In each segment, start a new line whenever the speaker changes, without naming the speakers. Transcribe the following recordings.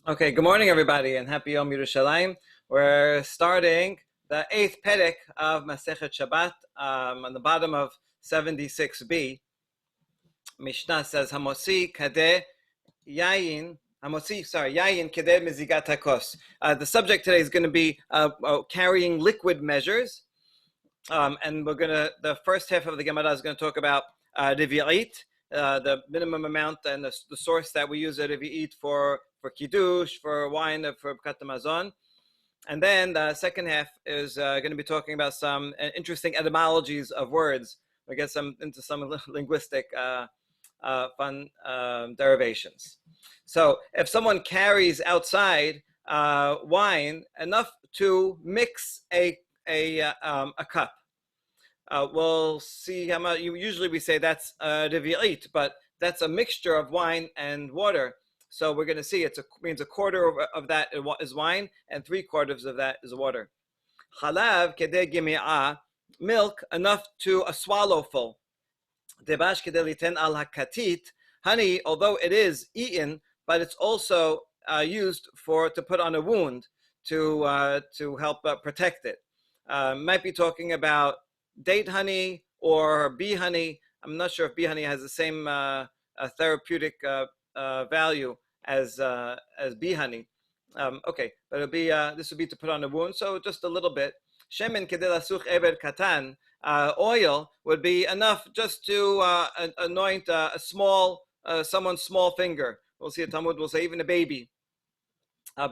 Okay, good morning, everybody, and happy Yom Yerushalayim. We're starting the eighth Perek of Masechet Shabbat on the bottom of 76b. Mishnah says, Hamosi kadeh yayin, yayin kadeh mizigat hakos. The subject today is going to be carrying liquid measures, and the first half of the Gemara is going to talk about Revi'it, the minimum amount and the source that we use at Revi'it for Kiddush, for wine, for Bkat Hamazon. And then the second half is going to be talking about some interesting etymologies of words. We get into some linguistic fun derivations. So if someone carries outside wine enough to mix a cup, we'll see how much. Usually we say that's revi'it, but that's a mixture of wine and water. So we're going to see means a quarter of that is wine and 3/4 of that is water. Halav kedei gimi'ah, milk enough to a swallow full. Debash kedei liten al hakatit, honey, although it is eaten, but it's also used to put on a wound to help protect it. Might be talking about date honey or bee honey. I'm not sure if bee honey has the same therapeutic value as bee honey. Okay, but it'll be this would be to put on a wound, so just a little bit. Shemen kedei lasuch eber katan, oil would be enough just to anoint someone's small finger. We'll see a Talmud will say even a baby.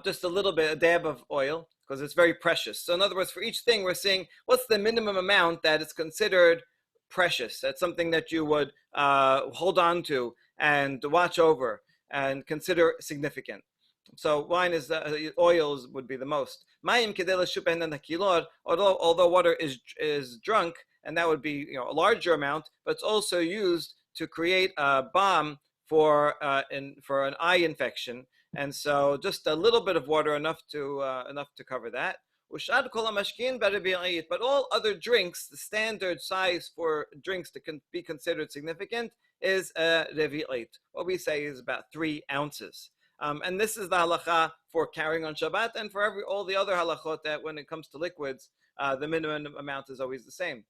Just a little bit, a dab of oil, because it's very precious. So in other words, for each thing, we're seeing what's the minimum amount that is considered precious. That's something that you would hold on to and watch over and consider significant. So wine oils would be the most. Although water is drunk, and that would be a larger amount, but it's also used to create a balm for an eye infection. And so just a little bit of water enough to cover that. But all other drinks, the standard size for drinks to be considered significant is a revi'it. What we say is about 3 ounces. And this is the halacha for carrying on Shabbat, and for all the other halachot that when it comes to liquids, the minimum amount is always the same.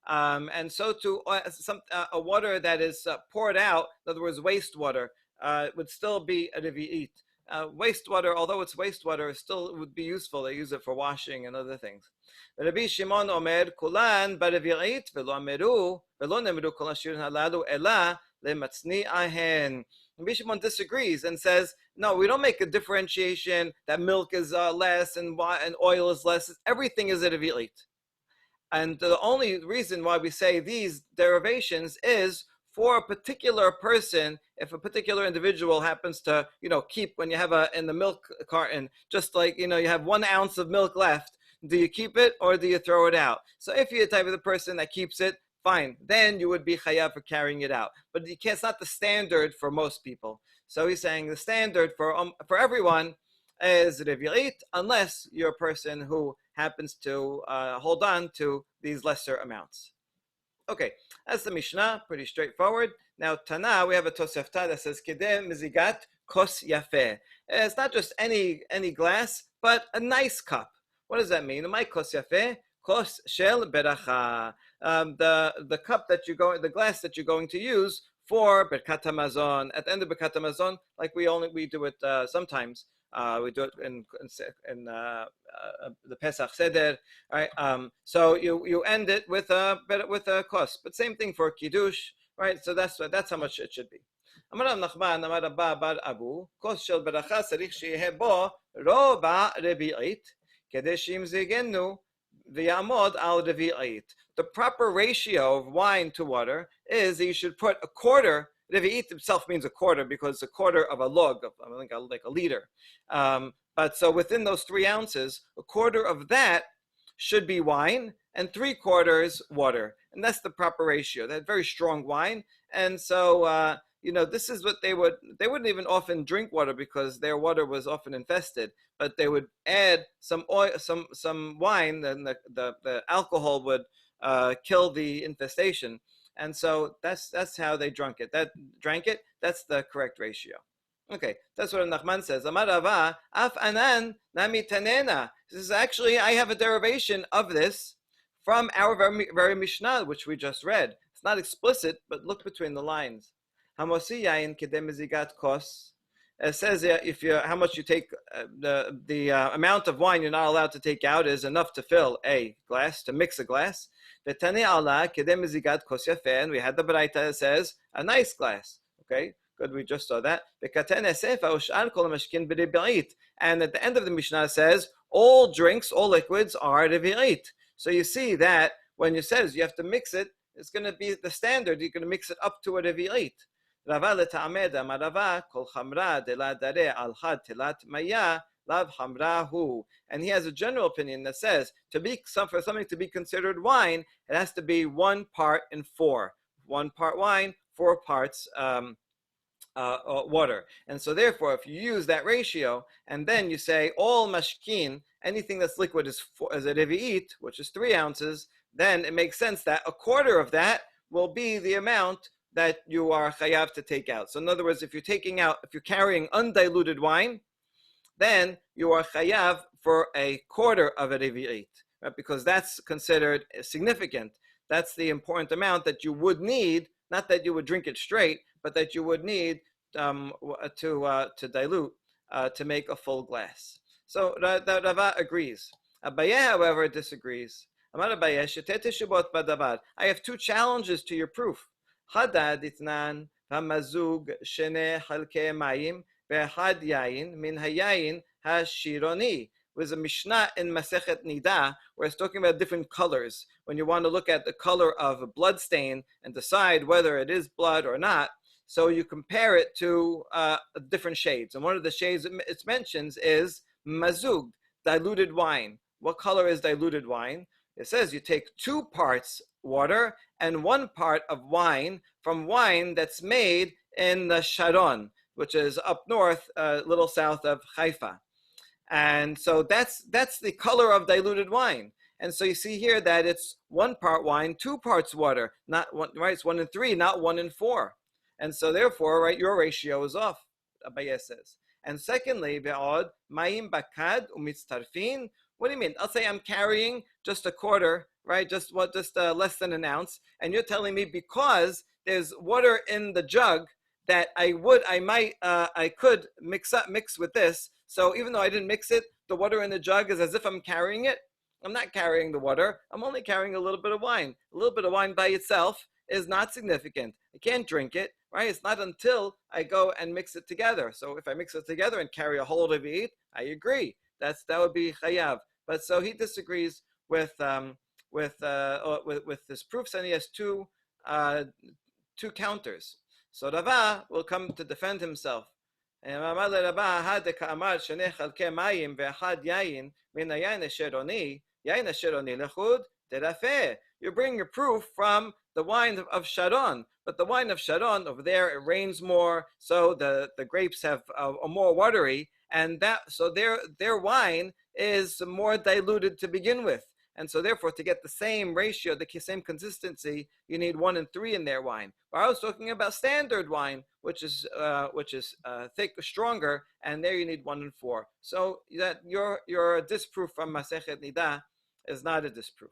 And so too, a water that is poured out, in other words, wastewater, would still be a revi'it. Wastewater, although it's wastewater, still would be useful. They use it for washing and other things. Rabbi Shimon Omer, Kulan b'revi'it velo nemeru kol hashirin halalu ela lematzni ahen. Rabbi Shimon disagrees and says, no, we don't make a differentiation that milk is less and oil is less. Everything is a revi'it. And the only reason why we say these derivations is for a particular person. If a particular individual happens to, keep, when you have in the milk carton, just like, you have 1 ounce of milk left, do you keep it or do you throw it out? So if you're the type of the person that keeps it, fine, then you would be chayav for carrying it out. But it's not the standard for most people. So he's saying the standard for everyone is revi'it, unless you're a person who happens to hold on to these lesser amounts. Okay, that's the Mishnah, pretty straightforward. Now, Tana, we have a Tosefta that says, Kedeh mizigat kos yafeh. It's not just any glass, but a nice cup. What does that mean? My kos yafeh, kos shel beracha. The cup the glass that you're going to use for Bkat Hamazon. At the end of Bkat Hamazon, like we do it sometimes. We do it in the Pesach Seder, right? So you end it with a kos, but same thing for Kiddush, right? So that's how much it should be. Amar Rav Nachman, Amar Rabba bar Abu, kos shel beracha tzarich sheyeh bo roba revi'it, kedei sheyimzigenu v'yamod al revi'it. The proper ratio of wine to water is that you should put a quarter. Revi'it itself means a quarter because a quarter of a log, like a liter. But so within those 3 ounces, a quarter of that should be wine and 3/4 water. And that's the proper ratio. They had very strong wine. And so, this is what they wouldn't even often drink water because their water was often infested, but they would add some oil, some wine, and the alcohol would kill the infestation. And so that's how they drank it. That's the correct ratio. Okay, that's what Nachman says. Amar Rava, af anan nami tanena. This is actually, I have a derivation of this from our very Mishnah, which we just read. It's not explicit, but look between the lines. Hamosi yain kedem mezigat kos. It says if you how much you take, the amount of wine you're not allowed to take out is enough to fill a glass, to mix a glass. V'tane Allah kedem mezigat kos yafen. We had the Baraita that says a nice glass. Okay. Good, we just saw that. And at the end of the Mishnah says, all drinks, all liquids are revi'it. So you see that when you says you have to mix it, it's going to be the standard. You're going to mix it up to a revi'it. And he has a general opinion that says for something to be considered wine, it has to be 1 part in 4. 1 part wine, 4 parts water. And so therefore, if you use that ratio, and then you say all mashkin, anything that's liquid is a revi'it, which is 3 ounces, then it makes sense that a quarter of that will be the amount that you are chayav to take out. So in other words, if you're carrying undiluted wine, then you are chayav for a quarter of a revi'it, right? Because that's considered significant. That's the important amount that you would need, not that you would drink it straight, but that you would need to dilute to make a full glass. So Rava agrees. Abaye, however, disagrees. Amar Abaye, I have 2 challenges to your proof. Hadad itnan v'mazug shene halke mayim ve'had yayin min hayayin hashironi. Was a Mishnah in Masechet Nida where it's talking about different colors. When you want to look at the color of a blood stain and decide whether it is blood or not, so you compare it to different shades. And one of the shades it mentions is mazug, diluted wine. What color is diluted wine? It says you take 2 parts water and 1 part of wine from wine that's made in the Sharon, which is up north, a little south of Haifa. And so that's the color of diluted wine. And so you see here that it's 1 part wine, 2 parts water, not one, right? It's 1 in 3, not 1 in 4. And so therefore, right, your ratio is off, Abaye says. And secondly, ve'od mayim bakad umitztarfin. What do you mean? I'll say I'm carrying just a quarter, right? Just less than an ounce. And you're telling me because there's water in the jug that I could mix with this. So even though I didn't mix it, the water in the jug is as if I'm carrying it. I'm not carrying the water. I'm only carrying a little bit of wine. A little bit of wine by itself is not significant. I can't drink it, right? It's not until I go and mix it together. So if I mix it together and carry a whole revi'it, I agree. That would be chayav. But so he disagrees with this proof, and he has two counters. So Rava will come to defend himself. You bring your proof from the wine of Sharon, but the wine of Sharon over there, it rains more, so the grapes are more watery, and so their wine is more diluted to begin with. And so therefore, to get the same ratio, the same consistency, you need 1 in 3 in their wine. But I was talking about standard wine, which is thick, stronger, and there you need 1 in 4. So that your disproof from Masechet Nida is not a disproof.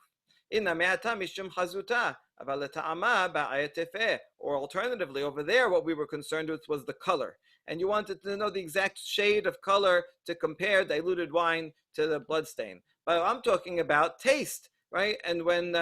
Or alternatively, over there, what we were concerned with was the color. And you wanted to know the exact shade of color to compare diluted wine to the bloodstain. But I'm talking about taste, right? And when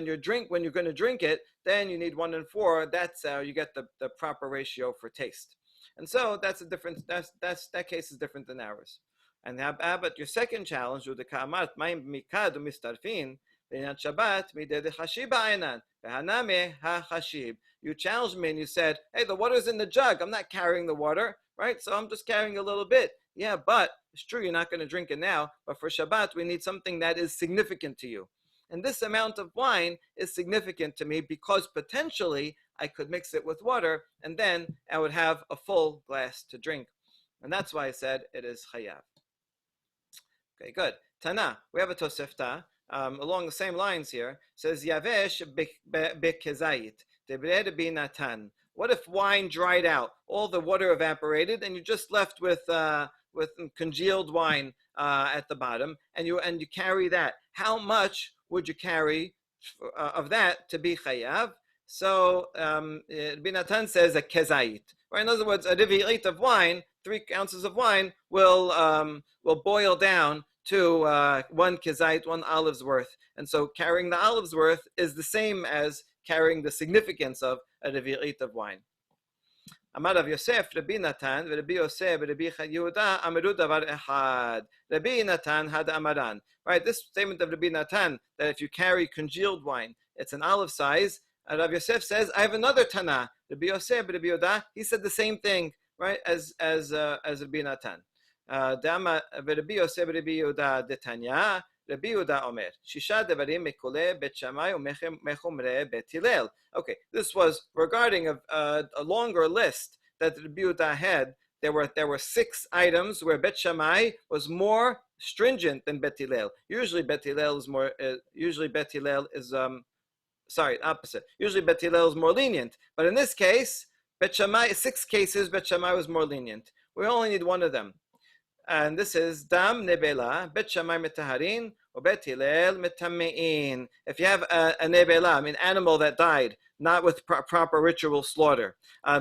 you're going to drink it, then you need 1 in 4. That's how you get the proper ratio for taste. And so that's a different. That case is different than ours. And but your second challenge with the ka'amat ma'im mikad umistarfin b'inyan Shabbat mideh chashib ha'enan v'haname ha'chashib. You challenged me and you said, "Hey, the water's in the jug. I'm not carrying the water, right? So I'm just carrying a little bit." Yeah, but it's true you're not going to drink it now. But for Shabbat, we need something that is significant to you. And this amount of wine is significant to me because potentially I could mix it with water and then I would have a full glass to drink. And that's why I said it is chayav. Okay, good. Tana, we have a Tosefta along the same lines here. It says Yavesh bekezayit, debre binatan. What if wine dried out? All the water evaporated, and you're just left with congealed wine at the bottom, and you carry that. How much would you carry of that to be chayav? So Rabbi Natan says a kezait. Right? In other words, a revi'it of wine, 3 ounces of wine, will boil down to 1 kezait, 1 olive's worth. And so carrying the olive's worth is the same as carrying the significance of a revi'it of wine. Amar Rav Yosef, Rabbi Natan, Rabbi Yosef, Rabbi Yehuda, Amaru davar echad. Rabbi Natan had amaran. Right, this statement of Rabbi Natan, that if you carry congealed wine, it's an olive size. Rav Yosef says, I have another Tana. Rabbi Yosef, Rabbi Yehuda, he said the same thing, right, as Rabbi Natan. Rabbi Yosef, Rabbi Yehuda, Detanya. Rabbi Yehuda Omer, Shisha devarim mekule bet Shammai umechumre bet Hillel. Okay, this was regarding a longer list that Rabbi Yehuda had. There were 6 items where Bet Shammai was more stringent than Bet Hillel. Usually Bet Hillel is more. Usually Bet Hillel is opposite. Usually Bet Hillel is more lenient, but in this case, Bet Shammai 6 cases Bet Shammai was more lenient. We only need 1 of them. And this is Dam Nebela, Bet Shammai Metaharin, or Bet Hillel Metamein. If you have a Nebela, animal that died, not with proper ritual slaughter.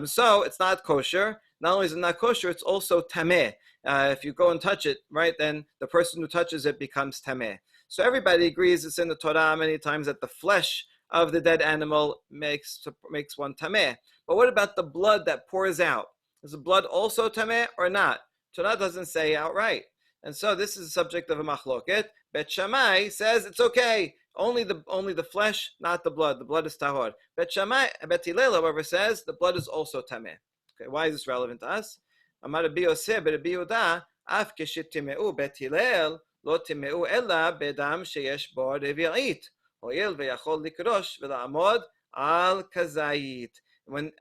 So it's not kosher. Not only is it not kosher, it's also tameh. If you go and touch it, right, then the person who touches it becomes tameh. So everybody agrees, it's in the Torah many times, that the flesh of the dead animal makes one tameh. But what about the blood that pours out? Is the blood also tameh or not? Torah doesn't say outright. And so this is the subject of a machloket. Bet Shammai says it's okay. Only the flesh, not the blood. The blood is tahor. Bet Hillel, however, says the blood is also tameh. Okay, why is this relevant to us? Amar Rabbi Yosef, Rabbi Yehuda, af keshittimeu Bet Hillel, lo timeu ella bedam sheyesh bo revi'it. Hoyel veyachol likrosh v'la'amod al kazayit. When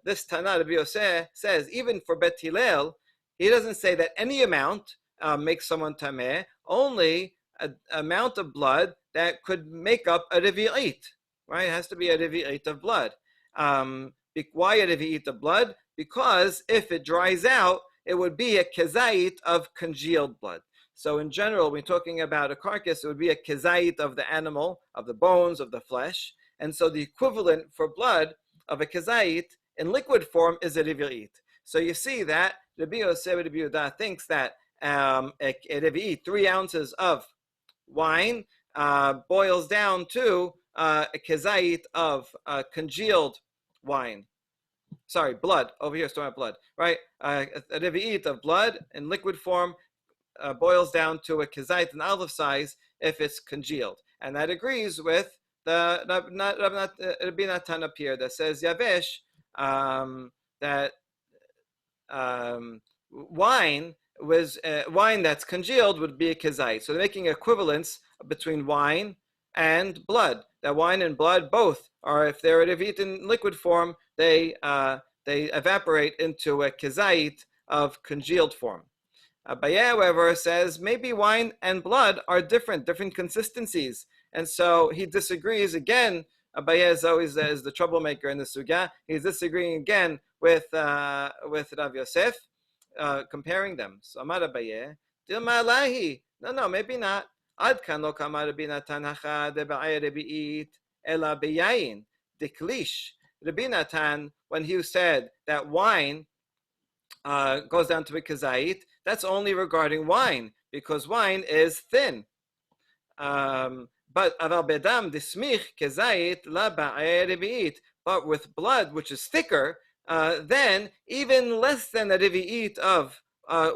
this Tana Rabbi Yosef says, even for Bet Hillel, he doesn't say that any amount makes someone tameh, only an amount of blood that could make up a revi'it, right? It has to be a revi'it of blood. Why a revi'it of blood? Because if it dries out, it would be a kezait of congealed blood. So in general, when talking about a carcass, it would be a kezait of the animal, of the bones, of the flesh. And so the equivalent for blood of a kezait in liquid form is a revi'it. So you see that Rabbi Yosef Rabbi Yehuda thinks that a revi'it, 3 ounces of wine, boils down to a kezait of congealed wine. Sorry, blood. Over here, it's talking about blood, right? A revi'it of blood in liquid form boils down to a kezait, an olive size, if it's congealed. And that agrees with the Rabbi Natan up here that says Yavesh, that wine that's congealed would be a kezait. So they're making equivalence between wine and blood. That wine and blood both are, if they're eaten in liquid form, they evaporate into a kezait of congealed form. Abaye, however, says maybe wine and blood are different consistencies, and so he disagrees again. Abaye is always the troublemaker in the sugya. He's disagreeing again with Rav Yosef, comparing them. So Amar Abaye, Dilma Alahi. No, maybe not. Ad kan lo kamar Rabbi Natan hacha deba'ay rebi'it ela beyayin deklish. Rabbi Natan, when he said that wine goes down to a kezait, that's only regarding wine, because wine is thin. But aval bedam dismich kezait la ba'ay rebi'it. But with blood, which is thicker, then even less than a revi'it of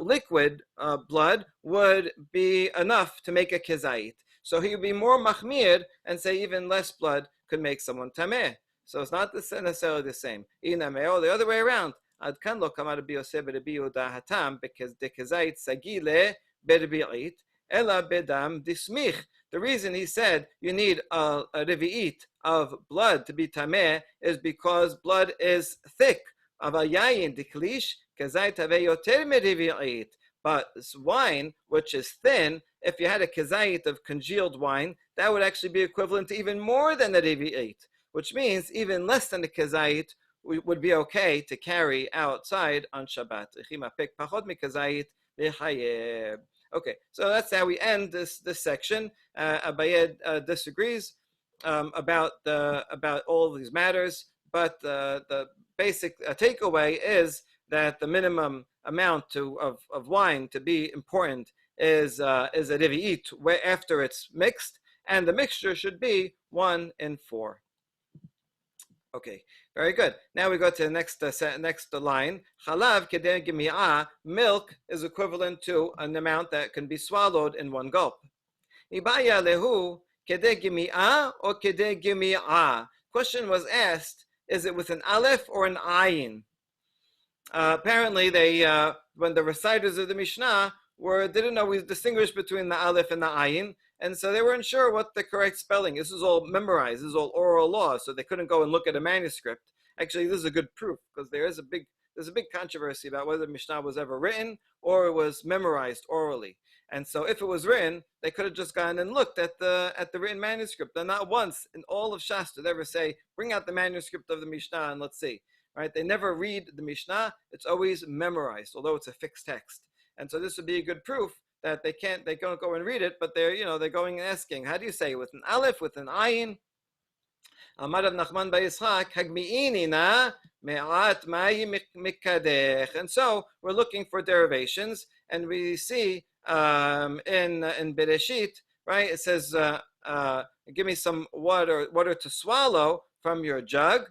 liquid blood would be enough to make a kezait. So he would be more machmir and say even less blood could make someone tameh. So it's not necessarily the same. Inameo, the other way around. Ad kan lo kamar Rabbi Yosef Rabbi Yehuda hatam because the kezait sagile berbi'it ela bedam dismich. The reason he said you need a revi'it of blood to be tameh is because blood is thick. Aval yayin diklish kezait have yoter merivi'it. But wine, which is thin, if you had a kezait of congealed wine, that would actually be equivalent to even more than a revi'it, which means even less than a kezait would be okay to carry outside on Shabbat. Okay, so that's how we end this section. Abayed disagrees about all of these matters, but the basic takeaway is that the minimum amount of wine to be important is a revi'it after it's mixed, and the mixture should be 1 in 4. Okay, very good. Now we go to the next line. Chalav kedei gemi'ah, milk is equivalent to an amount that can be swallowed in one gulp. Ibaya lehu kedei gemi'ah or kedei gemi'ah. Question was asked: is it with an aleph or an ayin? Apparently, they when the reciters of the Mishnah didn't always distinguish between the aleph and the ayin, and so they weren't sure what the correct spelling. This is all memorized. This is all oral law, so they couldn't go and look at a manuscript. Actually, this is a good proof because there's a big controversy about whether the Mishnah was ever written or it was memorized orally. And so, if it was written, they could have just gone and looked at the written manuscript. And not once in all of Shastra did they ever say, "Bring out the manuscript of the Mishnah and let's see." Right? They never read the Mishnah. It's always memorized, although it's a fixed text. And so this would be a good proof that they don't go and read it, but they're going and asking, how do you say it? With an aleph, with an ayin? Amar Rav Nachman bar Yitzchak, hagmi'ini na me'at ma'i mikadech. And so we're looking for derivations, and we see in Bereshit, right? It says, give me some water to swallow from your jug.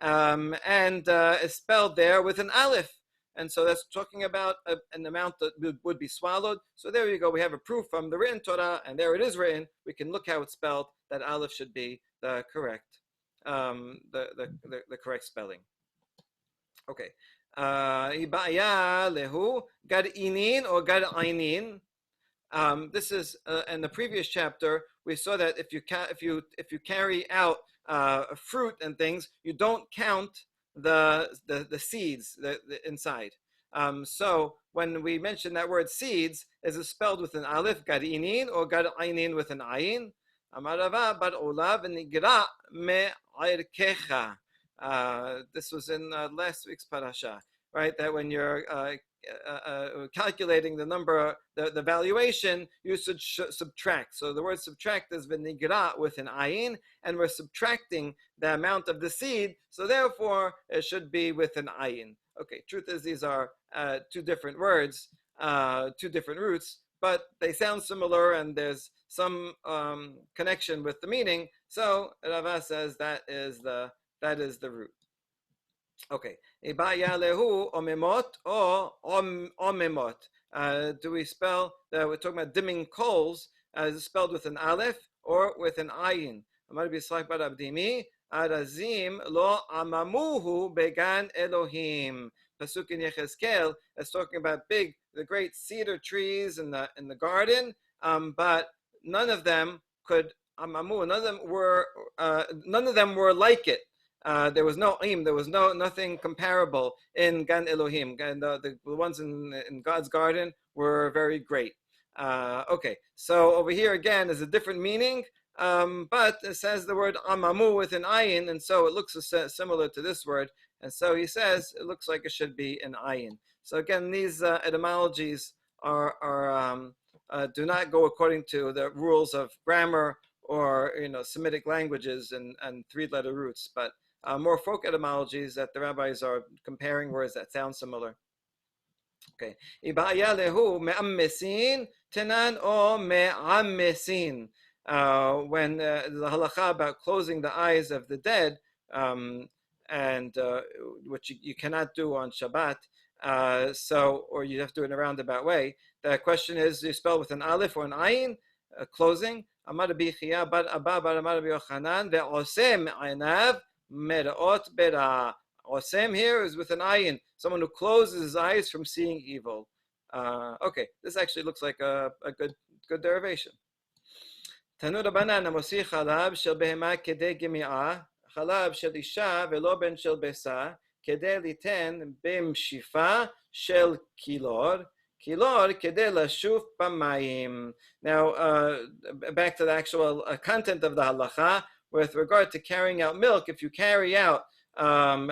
And it's spelled there with an aleph. And so that's talking about an amount that would be swallowed. So there you go. We have a proof from the written Torah, and there it is written. We can look how it's spelled. That aleph should be the correct correct spelling. Okay. Ibaya lehu gad inin or gad ainin. This is in the previous chapter. We saw that if you carry out fruit and things, you don't count the seeds inside. So when we mention that word seeds, is it spelled with an aleph, gad inin, or gad ainin with an ayin? Amarava bar olav nigra me'arkecha. This was in last week's parasha, right? That when you're calculating the number, the valuation, you should subtract. So the word subtract is v'nigra with an ayin, and we're subtracting the amount of the seed, so therefore it should be with an ayin. Okay, truth is these are two different words, two different roots, but they sound similar and there's some connection with the meaning. So Rava says that is the root. Okay. Ibaya lehu omemot or omemot. Do we spell that we're talking about dimming coals? Is it spelled with an aleph or with an ayin? Amar b'Yitzchak bar Abdimi, arazim lo amamuhu began Elohim. Pasuk in Yechezkel is talking about the great cedar trees in the garden, but none of them could amamu. None of them were like it. There was no im. There was nothing comparable in Gan Elohim. And the ones in God's garden were very great. Okay, so over here again is a different meaning, but it says the word amamu with an ayin, and so it looks similar to this word. And so he says it looks like it should be an ayin. So again, these etymologies do not go according to the rules of grammar or Semitic languages and three-letter roots, but more folk etymologies that the rabbis are comparing words that sound similar. Okay. Ibaya lehu me'ammesin tenan o me'ammesin. When the halacha about closing the eyes of the dead, and which you cannot do on Shabbat, or you have to do it in a roundabout way. The question is, do you spell with an aleph or an ayin, closing? Amar Bichia bar Abba bar Amar Yochanan ve'osem einav merot bera. Osem here is with an ayin, someone who closes his eyes from seeing evil. Okay, this actually looks like a good derivation. Tanu Rabbanan amosi chalav shel behema kedei gemi'ah, chalav shel isha velo ben shel besa, kedei liten b'mshifa shel kilor. Kilor kedei lashuf b'mayim. Now, back to the actual content of the halacha with regard to carrying out milk. If you carry out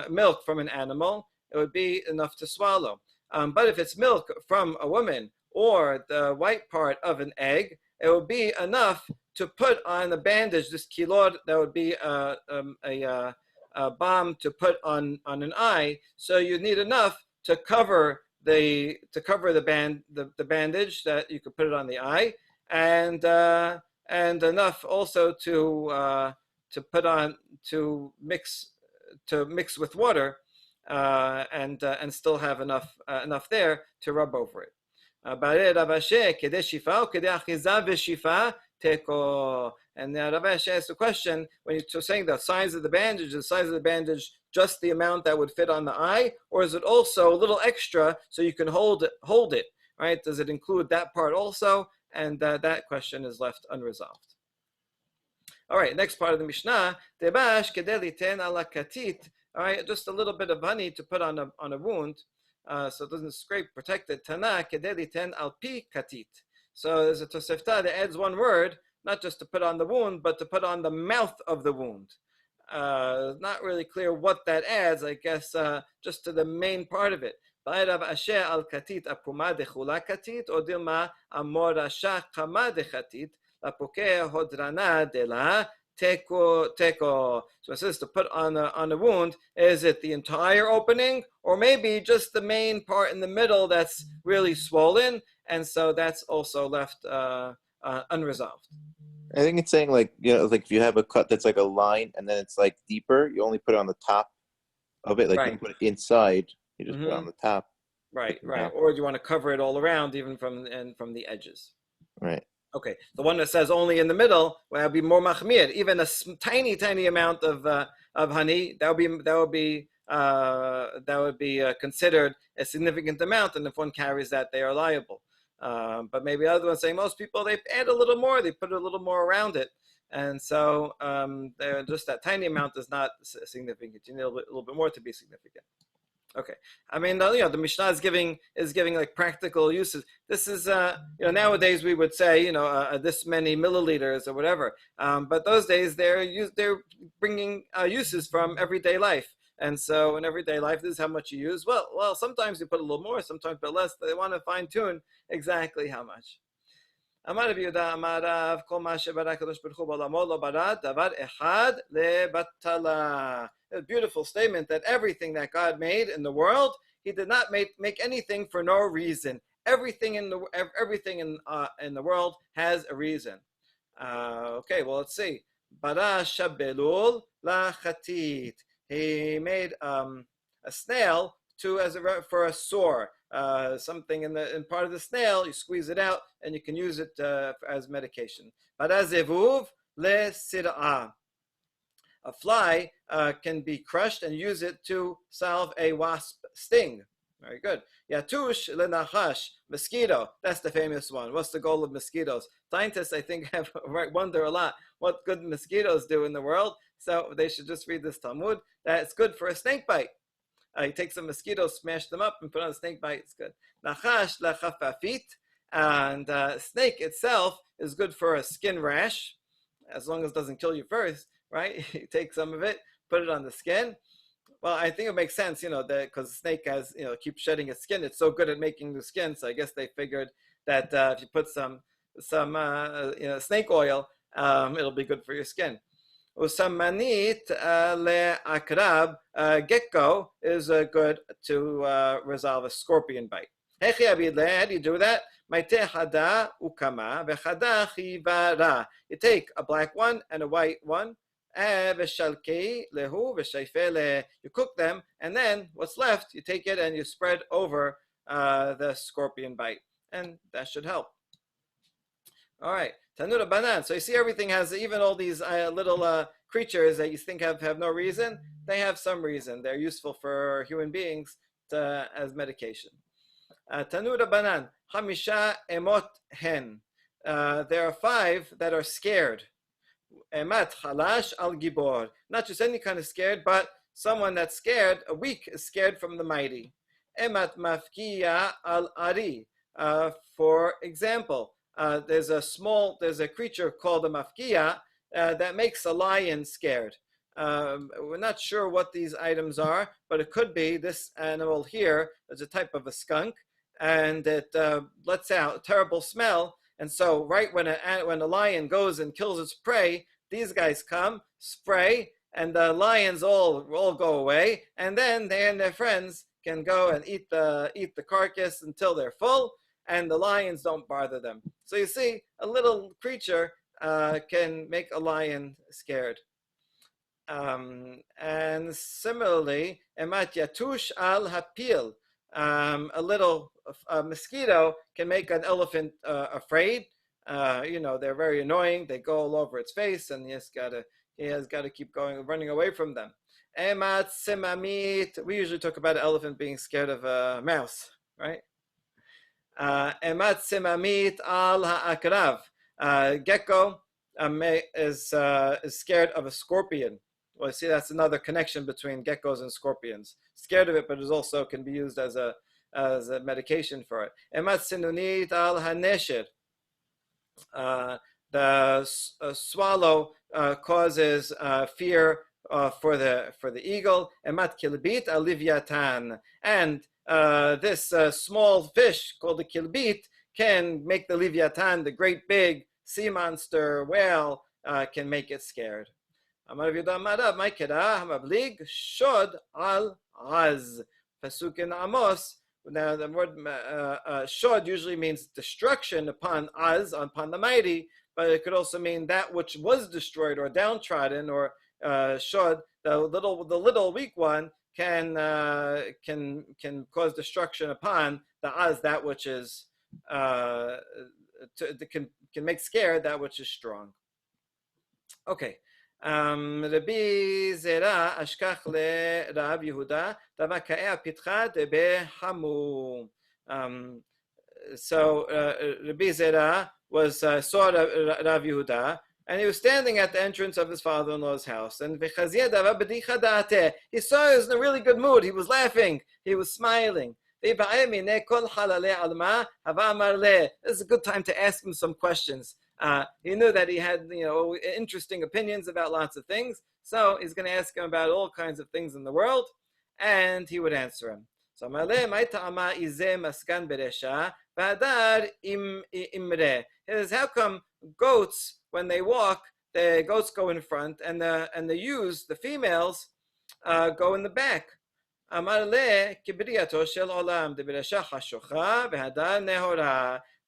milk from an animal, it would be enough to swallow. But if it's milk from a woman or the white part of an egg, it would be enough to put on a bandage. This kilod, that would be a balm to put on an eye. So you need enough to cover the bandage that you could put it on the eye, and enough also to put on to mix with water, and still have enough there to rub over it. And Rav Ashi asks the question, when you're saying the size of the bandage, is the size of the bandage just the amount that would fit on the eye, or is it also a little extra so you can hold it, right? Does it include that part also? And that question is left unresolved. All right, next part of the Mishnah, Debash kedeliten ala katit. All right, just a little bit of honey to put on a wound, so it doesn't scrape, protect it. Tana kedeliten al pi katit. So there's a Tosefta that adds one word, not just to put on the wound, but to put on the mouth of the wound. Not really clear what that adds, I guess, just to the main part of it. Rav Ashi al katit apuma dechula katit, or dilma amorasha kama dechatit. Hodrana de la teko. So it says to put on a wound. Is it the entire opening, or maybe just the main part in the middle that's really swollen, and so that's also left unresolved?
I think it's saying, like, like if you have a cut that's like a line and then it's like deeper, you only put it on the top of it. Like, you don't put it inside, you just put it on the top.
Right. Or do you want to cover it all around, even from the edges?
Right.
Okay, the one that says only in the middle will be more machmir. Even a tiny amount of honey, that would be considered a significant amount, and if one carries that, they are liable. But maybe other ones saying most people, they add a little more, they put a little more around it, and so just that tiny amount is not significant. You need a little bit more to be significant. Okay, I mean, the Mishnah is giving like practical uses. This is, nowadays we would say, this many milliliters or whatever. But those days they're bringing uses from everyday life, and so in everyday life, this is how much you use. Well, sometimes you put a little more, sometimes a bit less. They want to fine tune exactly how much. Amar Rabbi Yehuda Amar Rav Kol Ma Shebara Kadosh Baruch Hu B'Olamo Lo Bara Davar Echad LeBatala. A beautiful statement that everything that God made in the world, He did not make anything for no reason. Everything in the world has a reason. Okay, well, let's see. Bara Shabelul La Chatit. He made a snail for a sore. Something in part of the snail, you squeeze it out and you can use it as medication. Bara Zevuv Le Sir'a. A fly can be crushed and use it to salve a wasp sting. Very good. Yatush lenachash, mosquito. That's the famous one. What's the goal of mosquitoes? Scientists, I think, wonder a lot what good mosquitoes do in the world. So they should just read this Talmud. That it's good for a snake bite. You take some mosquitoes, smash them up, and put on a snake bite. It's good. Nachash lechafafit. And snake itself is good for a skin rash, as long as it doesn't kill you first. Right? You take some of it, put it on the skin. Well, I think it makes sense, that because the snake keeps shedding its skin. It's so good at making the skin. So I guess they figured that if you put some snake oil, it'll be good for your skin. Usamanit le'akrab, gecko is good to resolve a scorpion bite. How do you do that? You take a black one and a white one. You cook them, and then what's left, you take it and you spread over the scorpion bite, and that should help. All right, Tanura Banan. So you see, everything has, even all these little creatures that you think have no reason, they have some reason. They're useful for human beings as medication. Tanura Banan, Hamisha Emot Hen. There are 5 that are scared. Emat Chalash Al Gibor. Not just any kind of scared, but someone that's scared, a weak is scared from the mighty. Emat Mafkiya Al Ari. For example, there's a creature called a Mafkiya that makes a lion scared. We're not sure what these items are, but it could be this animal here is a type of a skunk, and it lets out a terrible smell. And so, right when a lion goes and kills its prey, these guys come, spray, and the lions all go away, and then they and their friends can go and eat the carcass until they're full, and the lions don't bother them. So you see, a little creature can make a lion scared. And similarly, emat yatush al hapil, a little mosquito can make an elephant afraid. They're very annoying. They go all over its face, and he has got to keep running away from them. Emat simamit. We usually talk about an elephant being scared of a mouse, right? Emat simamit al ha'akrav. Gecko is scared of a scorpion. Well, see, that's another connection between geckos and scorpions. Scared of it, but it also can be used as a medication for it. Emat sinunit al hanesher. The swallow causes fear for the eagle. Emat kilbit al livyatan. And this small fish called the kilbit can make the livyatan, the great big sea monster whale, can make it scared. Amar Rav Yehuda Amarav, my kera hamablig shod al az. Pasuk in Amos. Now the word shod usually means destruction upon az, upon the mighty, but it could also mean that which was destroyed or downtrodden, or shod, the little weak one can cause destruction upon the az, that which is can make scared that which is strong. Okay. Rabbi Zera ashkach le Rav Yehuda dava ka'eh pitcha debe hamu. So Rabbi Zera saw Rav Yehuda, and he was standing at the entrance of his father-in-law's house. And he saw he was in a really good mood. He was laughing. He was smiling. This is a good time to ask him some questions. He knew that he had, interesting opinions about lots of things. So he's going to ask him about all kinds of things in the world, and he would answer him. So he says, how come goats, when they walk, the goats go in front, and the ewes, the females, go in the back?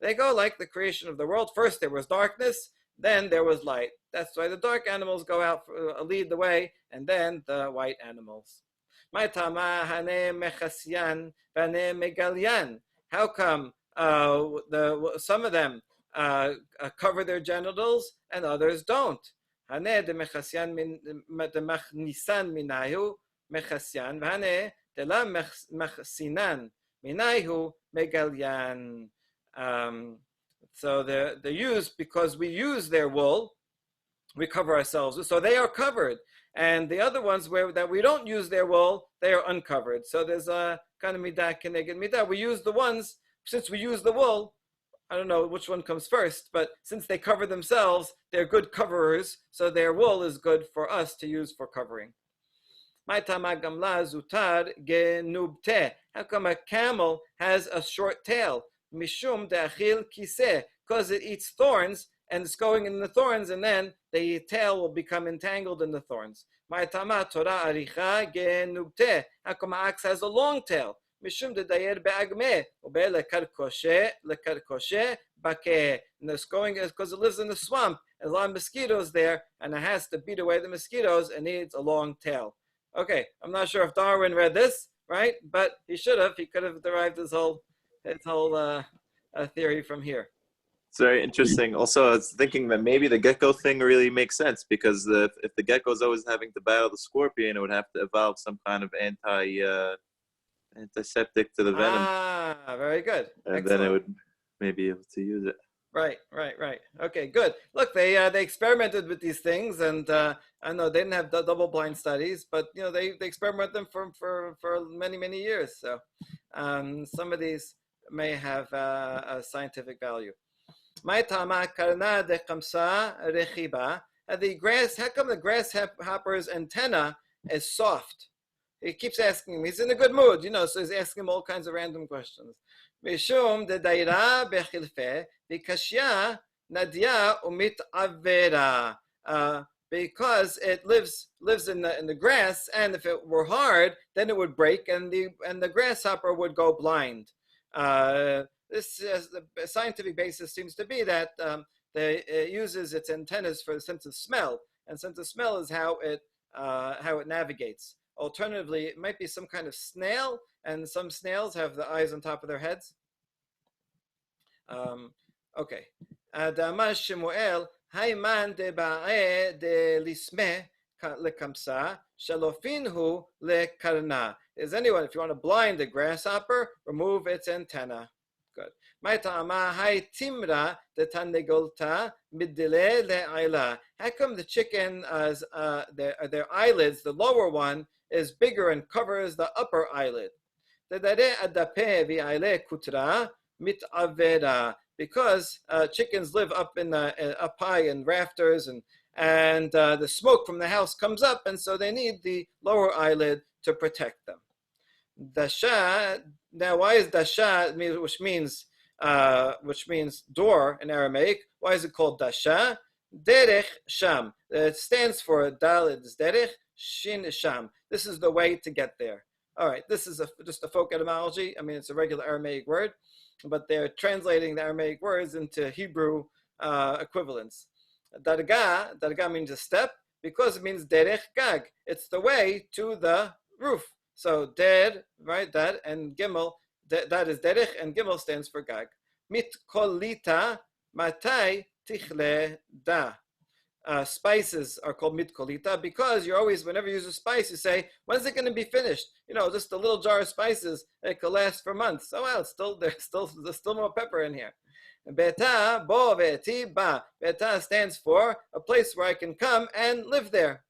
They go like the creation of the world. First there was darkness, then there was light. That's why the dark animals go out, lead the way, and then the white animals. How come some of them cover their genitals and others don't? So they're used because we use their wool, we cover ourselves, so they are covered. And the other ones that we don't use their wool, they are uncovered. So there's a kind of midah keneged midah. We use the ones, since we use the wool, I don't know which one comes first, but since they cover themselves, they're good coverers, so their wool is good for us to use for covering. How come a camel has a short tail? Mishum de'achil kiseh, because it eats thorns, and it's going in the thorns, and then the tail will become entangled in the thorns. How come an ox has a long tail? Mishum de'dayer be'agmeh, lekarkoshe bakeh. And it's going because it lives in the swamp, and a lot of mosquitoes there, and it has to beat away the mosquitoes, and needs a long tail. Okay, I'm not sure if Darwin read this, right? But he should have. He could have derived his whole theory from here.
It's very interesting. Also, I was thinking that maybe the gecko thing really makes sense, because if the gecko is always having to battle the scorpion, it would have to evolve some kind of antiseptic to the venom.
Very good.
And
excellent.
Then it would maybe be able to use it.
Right. Okay, good. Look, they experimented with these things, and I know they didn't have double-blind studies, but they experimented them for many years. So some of these may have a scientific value. the grass. How come the grasshopper's antenna is soft? He keeps asking him. He's in a good mood, so he's asking him all kinds of random questions. Mishum de daira bechilfe vikashya nadia umit avera. Because it lives in the grass, and if it were hard, then it would break, and the grasshopper would go blind. This the scientific basis seems to be that it uses its antennas for the sense of smell, and sense of smell is how it navigates. Alternatively, it might be some kind of snail, and some snails have the eyes on top of their heads. Okay. Adama Shemuel, Hayman de Ba'e de Lisme lekamsa, Shalofinhu le karna. Is anyone, if you want to blind the grasshopper, remove its antenna. Good. Maitama hay timra de tanegolta midile le aila. How come the chicken, their eyelids, the lower one, is bigger and covers the upper eyelid? Because chickens live up up high in rafters, and the smoke from the house comes up, and so they need the lower eyelid to protect them. Dasha. Now, why is dasha, which means door in Aramaic? Why is it called dasha? Derech sham. It stands for dalid derech, shin sham. This is the way to get there. All right, this is just a folk etymology. I mean, it's a regular Aramaic word, but they're translating the Aramaic words into Hebrew equivalents. Darga means a step, because it means derech gag. It's the way to the roof. So der, right, that, and gimel, that is derech, and gimel stands for gag. Mit kolita matai tichle da. Spices are called mitkolita because you're always, whenever you use a spice, you say, when's it going to be finished? Just a little jar of spices, it could last for months. Oh well, there's still more pepper in here. Beta bo veti ba. Beta stands for a place where I can come and live there.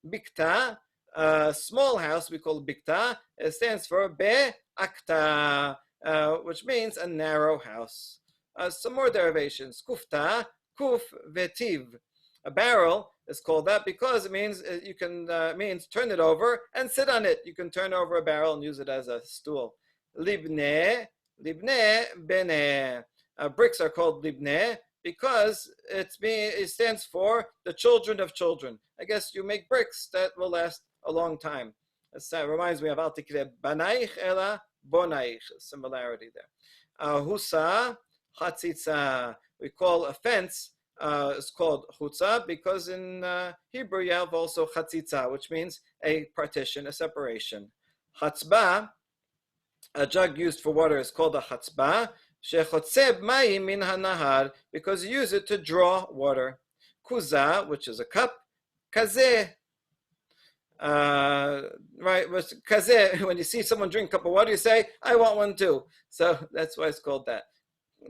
Bikta, a small house we call bikta. It stands for be akta, which means a narrow house. Some more derivations. Kufta, kuf vetiv. A barrel is called that because it means means turn it over and sit on it. You can turn over a barrel and use it as a stool. Libne bene. Bricks are called libne because it stands for the children of children. I guess you make bricks that will last a long time. That reminds me of al tikre banaich ela bonaich. Similarity there. Husa hatzitza. We call a fence. It's called chutza because in Hebrew you have also chatzitza, which means a partition, a separation. Chatzba, a jug used for water, is called a chatzba. Shechotzeb mayim min hanahar, because you use it to draw water. Kuza, which is a cup. Kazeh, right? Kazeh, when you see someone drink a cup of water, you say, "I want one too." So that's why it's called that.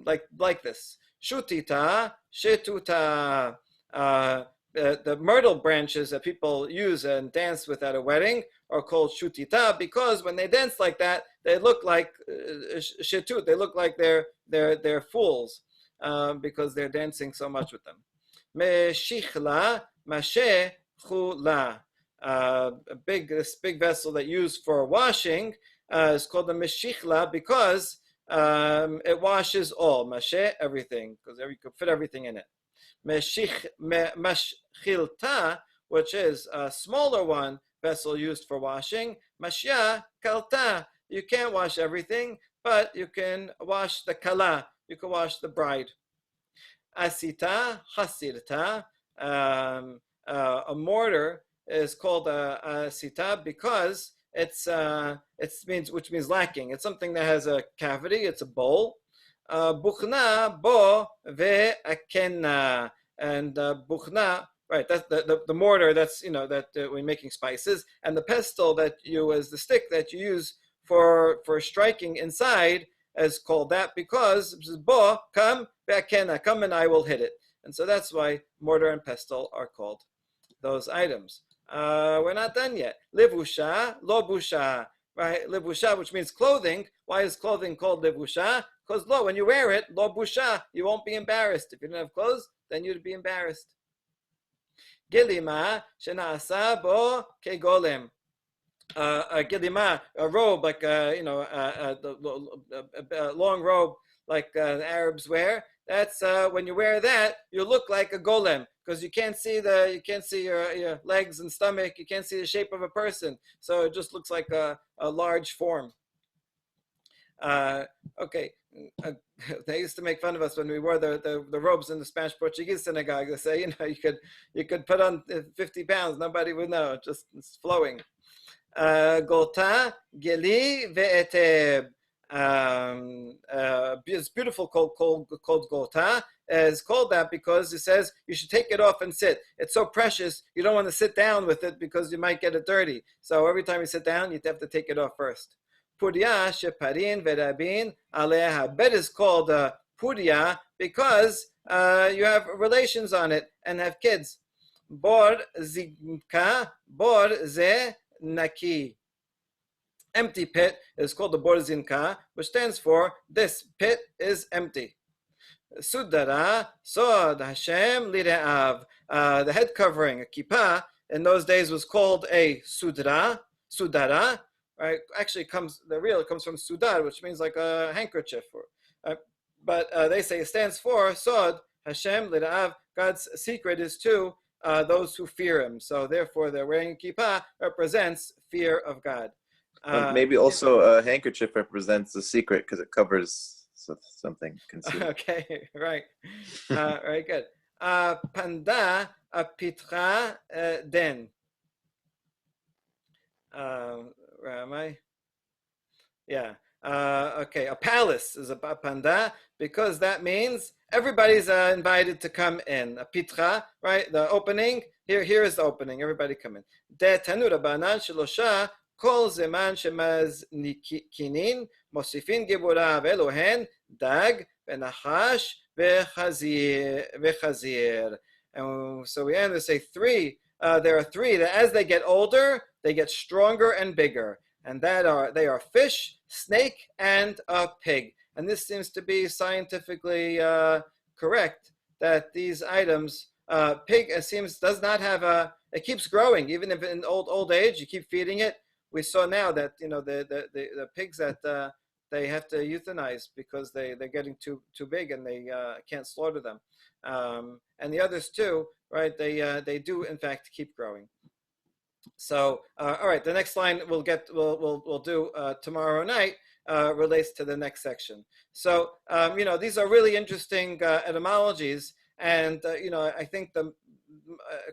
Like this. Shutita, shetuta. The myrtle branches that people use and dance with at a wedding are called shutita because when they dance like that, they look like shetut. They look like they're fools because they're dancing so much with them. Meshichla, mashe chula. This big vessel that used for washing is called the meshichla because it washes all, mashe, everything, because you could fit everything in it. Mashchilta, which is a smaller one, vessel used for washing. Mashya kalta, you can't wash everything, but you can wash the kala, you can wash the bride. Asita, hasirta, a mortar is called a asita because which means lacking. It's something that has a cavity. It's a bowl. Buchna bo ve akenna, and buchna, right? That's the mortar. That's that when making spices, and the pestle that is the stick that you use for striking inside is called that because bo come ve akenna, come and I will hit it, and so that's why mortar and pestle are called those items. We're not done yet. Livusha, lo busha, right? Livusha, which means clothing. Why is clothing called livusha? Because when you wear it, lo busha, you won't be embarrassed. If you don't have clothes, then you'd be embarrassed. Gilima shenasa bo kegolem. A gilima, a robe like a long robe like the Arabs wear. That's when you wear that, you look like a golem because you can't see your legs and stomach. You can't see the shape of a person, so it just looks like a large form. Okay. They used to make fun of us when we wore the robes in the Spanish Portuguese synagogue. They say, you could put on 50 pounds, nobody would know, just it's flowing. Golta, Geli, Ve'eteb. It's beautiful called Golta. It's called that because it says you should take it off and sit. It's so precious, you don't want to sit down with it because you might get it dirty. So every time you sit down, you have to take it off first. Puria sheparin verabin aleha. Bed is called puria because you have relations on it and have kids. Bor zinka, bor ze naki. Empty pit is called the bor zinka, which stands for this pit is empty. Sudara, Sod Hashem Lire'av. The head covering, a kippah, in those days was called a sudara. Right? Actually, comes from sudar, which means like a handkerchief. But they say it stands for Sod Hashem Lire'av. God's secret is to those who fear Him. So therefore, they're wearing a kippah represents fear of God.
Maybe also a handkerchief represents the secret because it covers something concealed.
Okay, right. Very good. Panda apitra den. Where am I? Yeah. Okay, a palace is a panda because that means everybody's invited to come in. A pitra, right? The opening. Here is the opening. Everybody come in. De tanura banan shelosha kol zeman shemaz nikinin mosifin giburav Elohen dag venachash vechazir. And so we end to say three. There are three that as they get older, they get stronger and bigger. And they are fish, snake, and a pig. And this seems to be scientifically correct that these items, pig does not have it keeps growing even if in old age you keep feeding it. We saw now that the pigs that they have to euthanize because they're getting too big and they can't slaughter them. And the others too, right? They do in fact keep growing. So, all right, the next line we'll do tomorrow night relates to the next section. So, these are really interesting etymologies, and I think the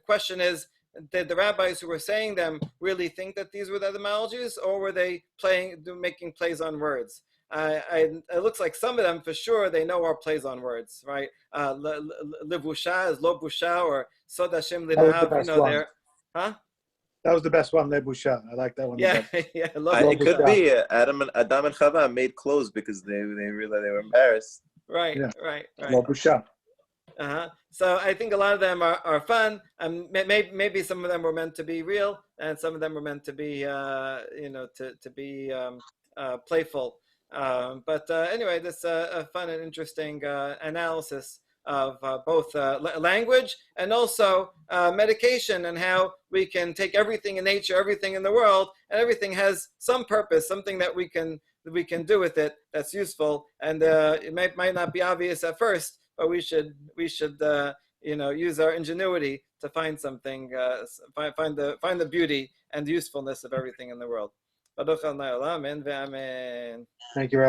question is, did the rabbis who were saying them really think that these were the etymologies, or were they making plays on words? It looks like some of them for sure they know are plays on words, right? Levusha is lo busha or sod Hashem lidahav. There, huh?
That was the best one, Lebusha. I like that one.
Yeah, yeah.
It could be Adam and Chava made clothes because they realized they were embarrassed.
Right.
Lebusha.
So I think a lot of them are fun. Maybe some of them were meant to be real, and some of them were meant to be, to be playful. But anyway, this a fun and interesting analysis of both language and also medication, and how we can take everything in nature, everything in the world, and everything has some purpose, something that we can do with it that's useful. And it might not be obvious at first, but we should use our ingenuity to find something, find the beauty and the usefulness of everything in the world.
Thank you, Rabbi.